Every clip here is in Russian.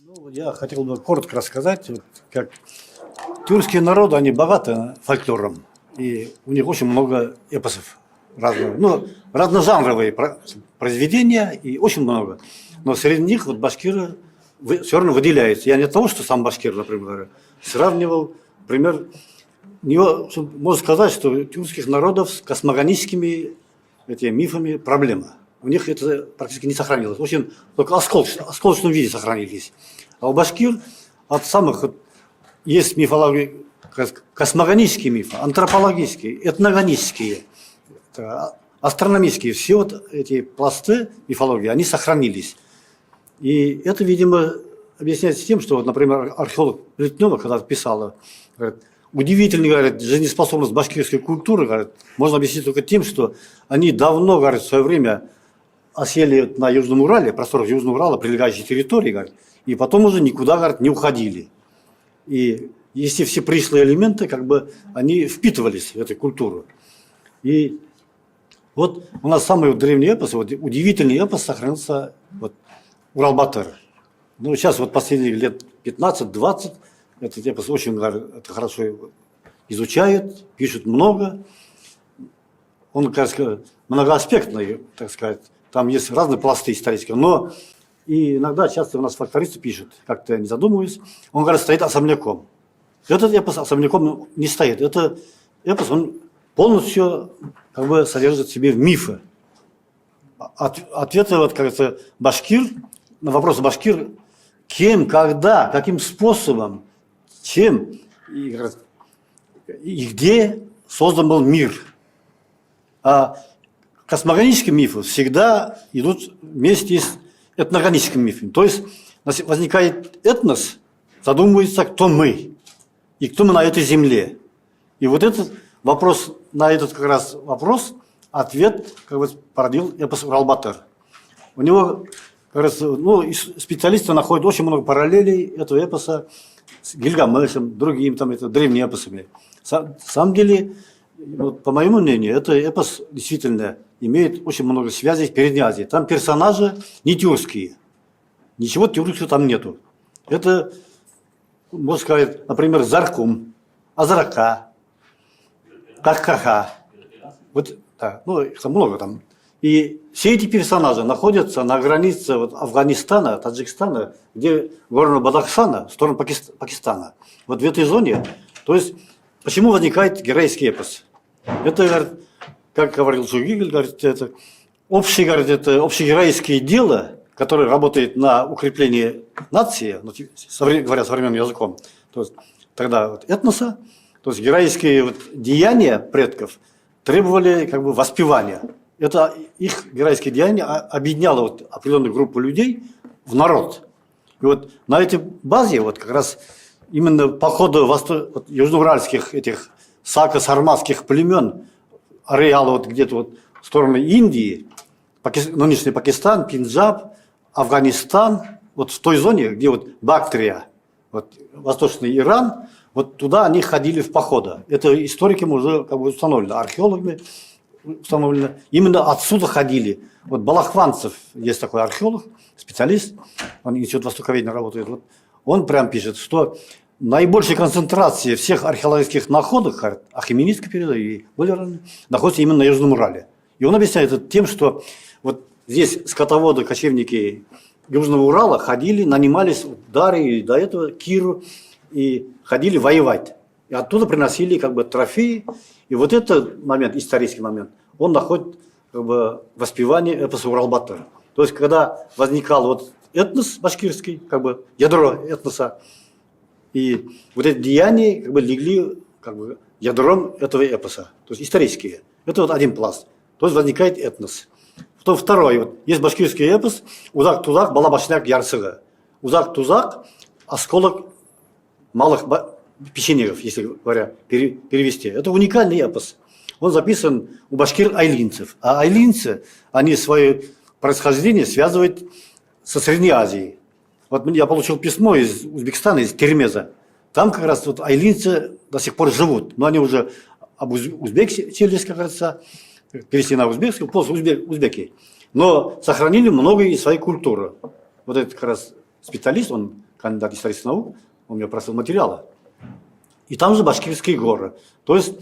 Ну, я хотел бы коротко рассказать, вот, как тюркские народы, они богаты фольклором, и у них очень много эпосов разного, ну, разножанровые произведения, и очень много. Но среди них вот башкиры все равно выделяются. Я не от того, что сам башкир, например, сравнивал, например, можно сказать, что у тюркских народов с космогоническими мифами проблема. У них это практически не сохранилось. Очень только в осколочном виде сохранились. А у башкир от самых есть мифологии, космогонические мифы, антропологические, этногонические, астрономические. Все вот эти пласты мифологии, они сохранились. И это, видимо, объясняется тем, что, вот, например, археолог Плетнева когда-то писала, говорит, удивительно, говорит, жизнеспособность башкирской культуры, говорит, можно объяснить только тем, что они давно, говорит, в свое время осели на Южном Урале, просторах Южного Урала, прилегающей территории, говорит, и потом уже никуда, говорит, не уходили. И если все пришлые элементы, как бы, они впитывались в эту культуру. И вот у нас самый древний эпос, вот, удивительный эпос сохранился вот, Урал-Батыр. Ну, сейчас вот последние лет 15-20 этот эпос очень это хорошо изучают, пишут много. Он, кажется, многоаспектный, так сказать. Там есть разные пласты исторические. Но и иногда, часто у нас фольклористы пишут, как-то я не задумываюсь, он, говорит, стоит особняком. Этот эпос особняком не стоит. Это эпос, он полностью как бы содержит в себе мифы. Ответы, вот, кажется, башкир, на вопрос башкир, кем, когда, каким способом, чем и где создан был мир. А космогонические мифы всегда идут вместе с этногоническими мифами. То есть возникает этнос, задумывается, кто мы и кто мы на этой земле. И вот этот вопрос, на этот как раз вопрос, ответ как бы породил эпос Урал-Батыр. У него, как раз, ну, специалисты находят очень много параллелей этого эпоса с Гильгамешем, другими там, это, древними эпосами. На самом деле, вот, по моему мнению, это эпос действительно имеет очень много связей с Передней Азией. Там персонажи не тюркские. Ничего тюркского там нету. Это, можно сказать, например, Заркум, Азрака, Таккаха. Вот, да, ну, их там много там. И все эти персонажи находятся на границе вот, Афганистана, Таджикистана, где горного Бадахшана, в сторону Пакистана. Вот в этой зоне. То есть, почему возникает героический эпос? Это, говорит, как говорил Жугигель, говорит, это это общегеройское дело, которое работает на укрепление нации, ну, говоря современным языком, то есть тогда вот этноса, то есть героические вот деяния предков требовали как бы воспевания. Это их героические деяния объединяло вот определенную группу людей в народ. И вот на этой базе вот как раз именно походы вот, южноуральских этих сако-сарматских племен, ареала вот где-то вот в сторону Индии, нынешний Пакистан, Пенджаб, Афганистан, вот в той зоне, где вот Бактрия, вот восточный Иран, вот туда они ходили в походы. Это историками уже как бы установлено, археологами установлено. Именно отсюда ходили. Вот Балахванцев, есть такой археолог, специалист, он Институт востоковедения работает, вот, он прям пишет, что наибольшая концентрация всех археологических находок, ахеменидский период и более ранее, находится именно на Южном Урале. И он объясняет это тем, что вот здесь скотоводы, кочевники Южного Урала ходили, нанимались в Дарью и до этого Киру и ходили воевать. И оттуда приносили как бы трофеи. И вот этот момент, исторический момент, он находит как бы воспевание эпоса Урал-Батыр. То есть, когда возникал вот этнос башкирский, как бы ядро этноса, и вот эти деяния как бы легли как бы ядром этого эпоса, то есть исторические. Это вот один пласт. То есть возникает этнос. Потом второй, вот, есть башкирский эпос Узак-Тузак, Балабашняк, Ярсыга. Узак-Тузак, осколок малых печенегов, если говоря, перевести. Это уникальный эпос. Он записан у башкир-айлинцев. А айлинцы, они свое происхождение связывают со Средней Азией. Вот я получил письмо из Узбекистана, из Термеза. Там как раз вот айлинцы до сих пор живут. Но они уже узбекселись, как говорится, перешли на узбекский, после узбеки. Но сохранили много из своей культуры. Вот этот как раз специалист, он кандидат исторических наук, он меня просил материалы. И там же башкирские горы. То есть,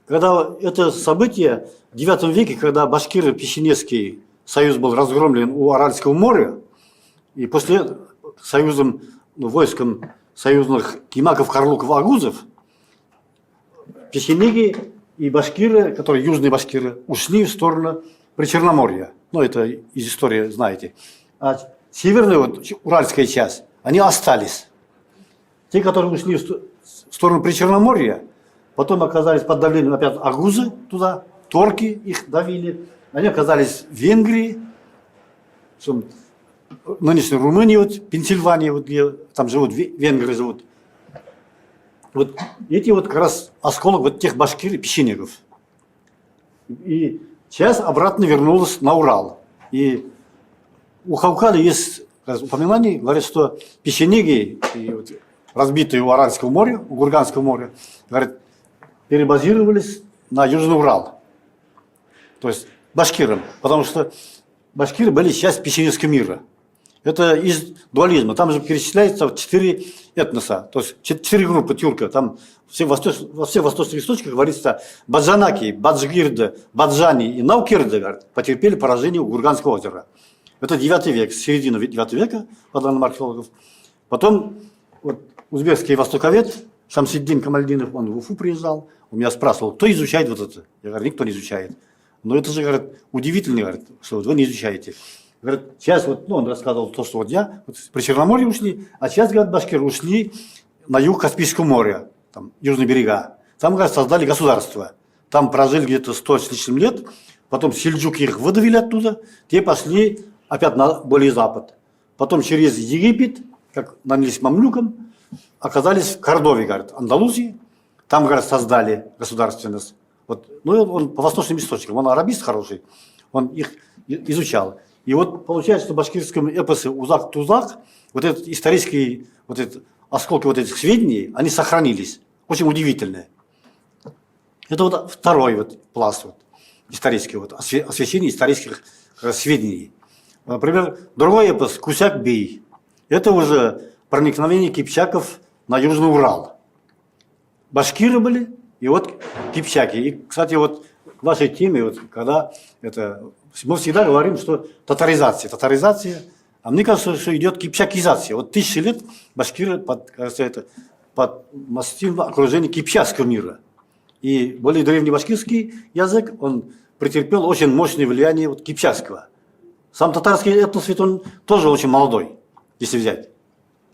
когда это событие в IX веке, когда Башкиро-Печенежский союз был разгромлен у Аральского моря, и после союзом, войском союзных кимаков, карлуков, агузов, печенеги и башкиры, которые южные башкиры, ушли в сторону Причерноморья. Ну, это из истории знаете. А северная, вот, уральская часть, они остались. Те, которые ушли в сторону Причерноморья, потом оказались под давлением опять агузы туда, торки их давили. Они оказались в Венгрии, нынешней Румынии, вот, Пенсильвания, вот, где там живут, венгры живут. Вот эти вот как раз осколок вот тех башкир и печенегов. И часть обратно вернулась на Урал. И у Хаукали есть упоминание, говорят, что печенеги, вот, разбитые у Аральского моря, у Гурганского моря, говорят, перебазировались на Южный Урал. То есть башкирам, потому что башкиры были часть печенежского мира. Это из дуализма. Там же перечисляется 4 этноса, то есть 4 группы тюрка. Там во всех восточных источниках говорится, баджанаки, баджгирды, баджани и наукирды потерпели поражение у Гурганского озера. Это 9 век, середина 9 века, по данным археологов. Потом вот, узбекский востоковед Шамсиддин Камальдинов, он в Уфу приезжал, у меня спрашивал, кто изучает вот это? Я говорю, никто не изучает. Но это же, говорят, удивительно, говорят, что вы не изучаете. Говорят, сейчас вот, он рассказывал то, что вот я, вот при Черноморье ушли, а сейчас, говорят, башкиры ушли на юг Каспийского моря, там, южные берега. Там, говорят, создали государство. Там прожили где-то 100 с лишним лет, потом сельджуки их выдавили оттуда, те пошли опять на более запад. Потом через Египет, как нанялись мамлюкам, оказались в Кордове, говорят, Андалусии. Там, говорят, создали государственность. Вот, ну, он по восточным источникам, он арабист хороший, он их изучал. И вот получается, что в башкирском эпосе Узак-Тузак, вот этот исторический, вот этот, осколки вот этих сведений, они сохранились. Очень удивительные. Это вот второй вот пласт вот, исторический, вот, освещение исторических сведений. Например, другой эпос Кусяк-Бей. Это уже проникновение кипчаков на Южный Урал. Башкиры были, и вот кипчаки. И, кстати, вот к вашей теме, вот, когда это, мы всегда говорим, что татаризация, а мне кажется, что идет кипчакизация. Вот 1000 лет башкиры под массивным окружением кипчакского мира. И более древний башкирский язык, он претерпел очень мощное влияние вот, кипчакского. Сам татарский этнос, ведь он тоже очень молодой, если взять.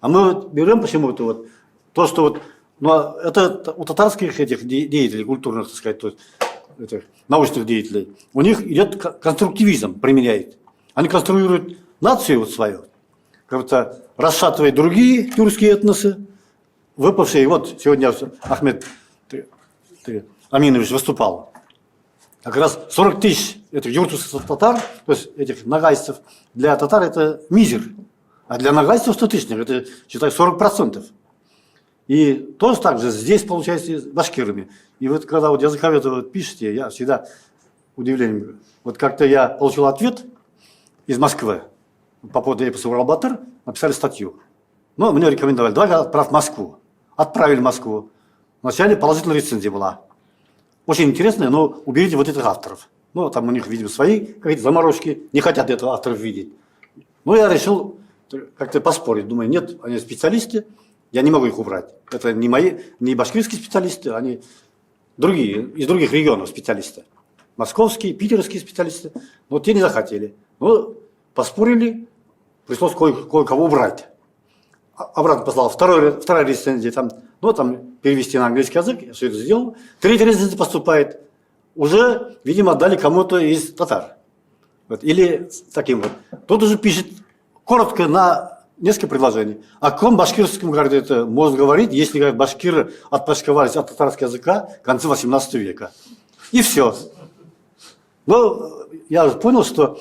А мы вот берем почему-то вот то, что вот, ну, это у татарских этих деятелей, культурных, так сказать, то есть, этих научных деятелей, у них идет конструктивизм, применяет. Они конструируют нацию вот свою, как-то расшатывая другие тюркские этносы, выпавшие. Вот сегодня Ахмед Аминович выступал. Как раз 40 тысяч этих юртусов татар, то есть этих нагайцев, для татар это мизер. А для нагайцев 100 тысяч, это, считай, 40%. И тоже так же здесь, получается, с башкирами. И вот когда вот языковеды вот пишете, я всегда удивлен. Вот как-то я получил ответ из Москвы по поводу эпоса Урал-Батыр, написали статью. Но мне рекомендовали, давай отправь в Москву. Отправили в Москву. Вначале положительная рецензия была. Очень интересная, но уберите вот этих авторов. Ну, там у них, видимо, свои какие-то заморочки, не хотят этого авторов видеть. Но я решил как-то поспорить. Думаю, нет, они специалисты, я не могу их убрать. Это не мои, не башкирские специалисты, они другие, из других регионов специалисты. Московские, питерские специалисты. Но те не захотели. Ну, поспорили, пришлось кое-кого убрать. Обратно послал вторая рецензия, там, ну, там перевести на английский язык, я все это сделал. Третья рецензия поступает. Уже, видимо, отдали кому-то из татар. Вот. Или таким вот. Тут уже пишет коротко на несколько предложений. О каком башкирском, говорит, это можно говорить, если, говорит, башкиры отпочковались от татарского языка в конце 18 века. И все. Но я уже понял, что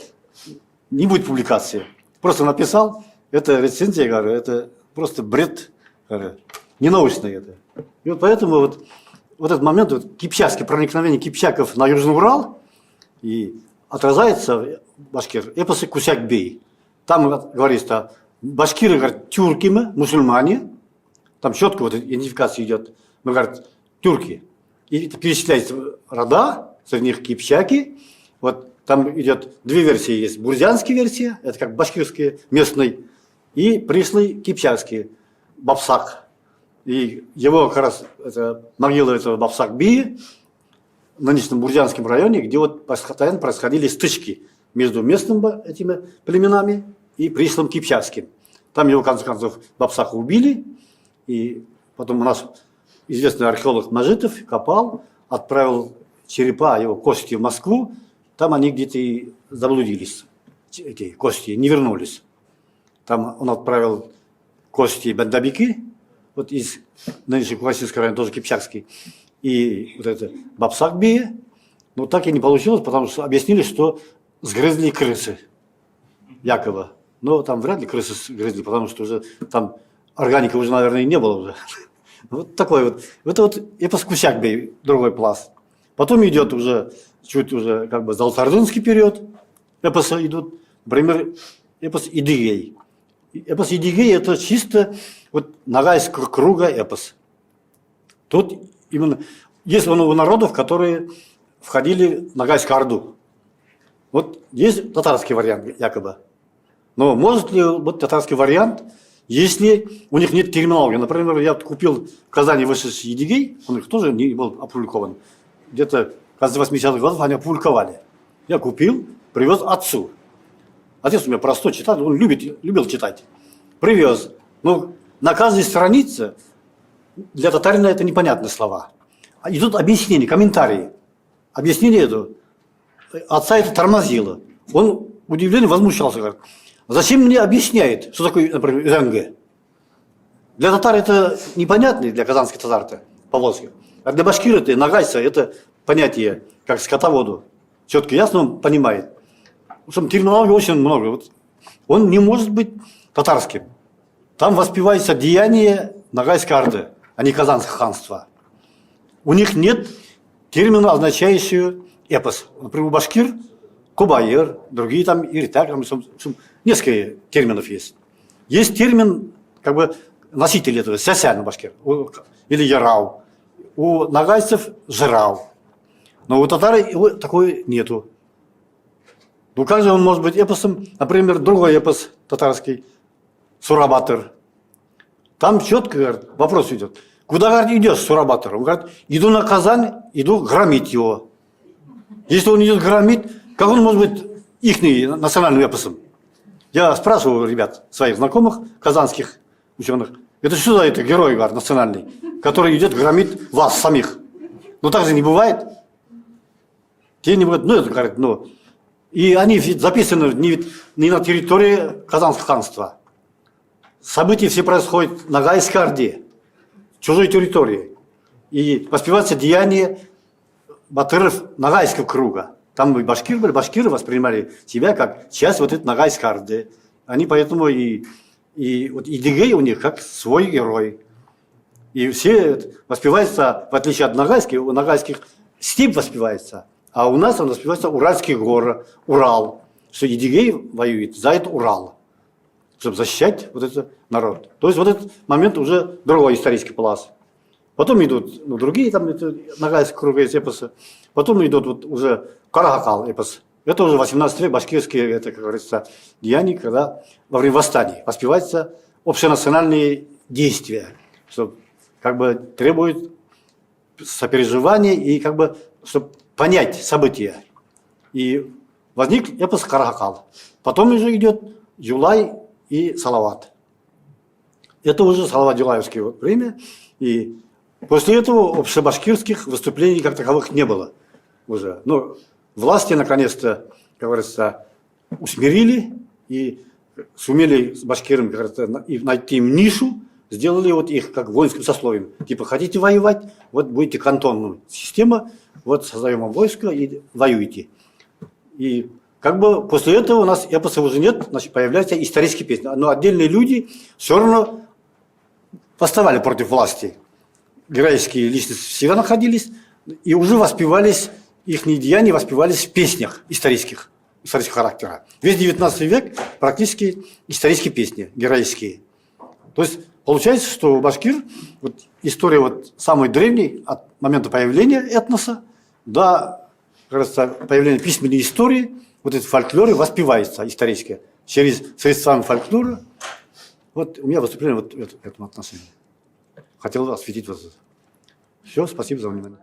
не будет публикации. Просто написал, это рецензия, говорю, это просто бред, говорю, не научный это. И вот поэтому вот этот момент, вот, кипчакское проникновение кипчаков на Южный Урал, и отражается башкир, эпосы Кусяк-Бей. Там говорится Башкиры, говорят, тюрки мы, мусульмане. Там четко вот идентификация идет. Мы, говорят, тюрки. И перечисляются рода, среди них кипчаки. Вот там идет две версии есть. Бурзянская версия, это как башкирские, местный, и пришлый кипчакский, Бабсак. И его как раз, это могила этого Бабсак-Би, в нынешнем Бурзянском районе, где вот постоянно происходили стычки между местными этими племенами и пришлым кипчакским. Там его, в конце концов, Бабсака убили, и потом у нас известный археолог Мажитов копал, отправил черепа, его кости в Москву, там они где-то и заблудились, эти кости, не вернулись. Там он отправил кости Бендабики, вот из нынешнего Квасинского района, тоже кипчакский, и вот это Бабсак-Би, но так и не получилось, потому что объяснили, что сгрызли крысы, якобы. Но там вряд ли крысы сгрызли, потому что уже там органики уже, наверное, и не было уже. Вот такой вот. Это вот эпос Кусякбей, другой пласт. Потом идет уже чуть уже как бы золотоордынский период. Эпосы идут, например, эпос Идигей. Эпос Идигей это чисто вот Ногайского круга эпос. Тут именно есть у народов, которые входили в Ногайскую Орду. Вот есть татарский вариант якобы. Но может ли быть татарский вариант, если у них нет терминологии? Например, я купил в Казани вышедший Едигей, он их тоже не был опубликован. Где-то в конце 80-х годов они опубликовали. Я купил, привез отцу. Отец у меня простой читатель, он любил читать. Привез. Но на каждой странице для татарина это непонятные слова. Идут объяснения, комментарии. Объяснение это. Отца это тормозило. Он удивленно возмущался, говорит, зачем мне объясняет, что такое, например, РНГ? Для татар это непонятно, для казанских татар-то, поволжских. А для башкира это, нагайца, это понятие, как скотоводу. Четко ясно он понимает. Что терминологии очень много. Вот он не может быть татарским. Там воспевается деяние Ногайской Орды, а не Казанского ханства. У них нет термина, означающего эпос. Например, у башкир Кубайыр, другие там, Иритак, несколько терминов есть. Есть термин, как бы, носитель этого, сясян башкир, или ярау. У нагайцев жирау. Но у татар его такой нету. Ну как же он может быть эпосом? Например, другой эпос татарский, Сурабатыр. Там четко, говорит, вопрос идет. Куда, говорит, идешь, Сурабатыр? Он говорит, иду на Казань, иду громить его. Если он идет громить, как он может быть их национальным эпосом? Я спрашиваю ребят, своих знакомых, казанских ученых, это что за это герой, говорит, национальный, который идет громить вас самих? Ну так же не бывает. Те не бывают, ну это, говорит, ну. И они записаны не на территории Казанского ханства. События все происходят на Ногайской Орде, чужой территории. И воспевается деяние батыров Ногайского круга. Там и башкиры воспринимали себя как часть вот этой Ногайской Орды. Они поэтому и вот Идигей у них как свой герой. И все воспевается, в отличие от Ногайских, у ногайских степь воспевается, а у нас он воспевается Уральские горы, Урал. Что Идигей воюет за этот Урал, чтобы защищать вот этот народ. То есть вот этот момент уже другой исторический пласт. Потом идут другие, там Ногайские круга есть эпосы. Потом идут вот уже Карагакал эпос. Это уже 18 век, башкирские, это, как говорится, деяния, когда во время восстаний воспеваются общенациональные действия, что как бы требует сопереживания и как бы, чтобы понять события. И возник эпос Карагакал. Потом уже идет Юлай и Салават. Это уже Салават-Юлаевское время. И после этого общебашкирских выступлений как таковых не было уже. Но власти наконец-то, как говорится, усмирили и сумели с башкирами, как говорится, найти им нишу, сделали вот их как воинским сословием. Типа, хотите воевать, вот будете кантонным. Система, вот создаем вам войско и воюете. И как бы после этого у нас эпосов уже нет, значит, появляются исторические песни. Но отдельные люди все равно восставали против власти. Героические личности всегда находились, и уже воспевались, их деяния воспевались в песнях исторических. исторического характера. Весь 19 век практически исторические песни, героические. То есть получается, что у башкир вот, история вот самой древней, от момента появления этноса до, кажется, появления письменной истории, вот эти фольклоры воспеваются исторически через средства фольклора. Вот у меня выступление вот в этом отношении. Хотел осветить вот это. Все, спасибо за внимание.